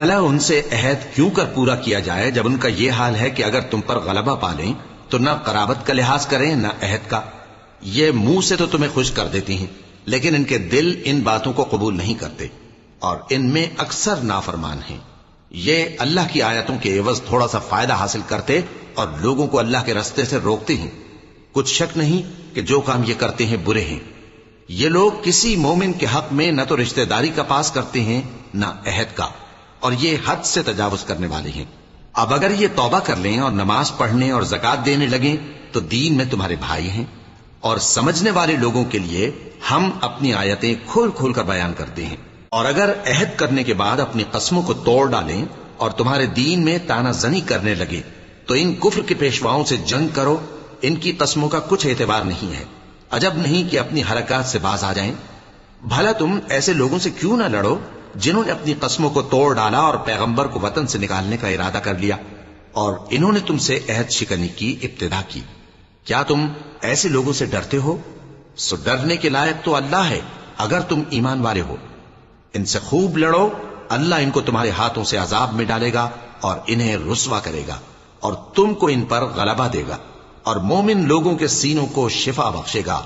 بھلا ان سے عہد کیوں کر پورا کیا جائے جب ان کا یہ حال ہے کہ اگر تم پر غلبہ پا لیں تو نہ قرابت کا لحاظ کریں نہ عہد کا. یہ منہ سے تو تمہیں خوش کر دیتی ہیں لیکن ان کے دل ان باتوں کو قبول نہیں کرتے اور ان میں اکثر نافرمان ہیں. یہ اللہ کی آیتوں کے عوض تھوڑا سا فائدہ حاصل کرتے اور لوگوں کو اللہ کے رستے سے روکتے ہیں. کچھ شک نہیں کہ جو کام یہ کرتے ہیں برے ہیں. یہ لوگ کسی مومن کے حق میں نہ تو رشتہ داری کا پاس کرتے ہیں نہ عہد کا، اور یہ حد سے تجاوز کرنے والے ہیں. اب اگر یہ توبہ کر لیں اور نماز پڑھنے اور زکات دینے لگیں تو دین میں تمہارے بھائی ہیں. اور سمجھنے والے لوگوں کے لیے ہم اپنی آیتیں کھول کھول کر بیان کرتے ہیں. اور اگر عہد کرنے کے بعد اپنی قسموں کو توڑ ڈالیں اور تمہارے دین میں تانا زنی کرنے لگے تو ان کفر کے پیشواؤں سے جنگ کرو. ان کی قسموں کا کچھ اعتبار نہیں ہے. عجب نہیں کہ اپنی حرکات سے باز آ جائیں. بھلا تم ایسے لوگوں سے کیوں نہ لڑو جنہوں نے اپنی قسموں کو توڑ ڈالا اور پیغمبر کو وطن سے نکالنے کا ارادہ کر لیا اور انہوں نے تم سے عہد شکنی کی ابتدا کی. کیا تم ایسے لوگوں سے ڈرتے ہو؟ سو ڈرنے کے لائق تو اللہ ہے اگر تم ایمان والے ہو. ان سے خوب لڑو. اللہ ان کو تمہارے ہاتھوں سے عذاب میں ڈالے گا اور انہیں رسوا کرے گا اور تم کو ان پر غلبہ دے گا اور مومن لوگوں کے سینوں کو شفا بخشے گا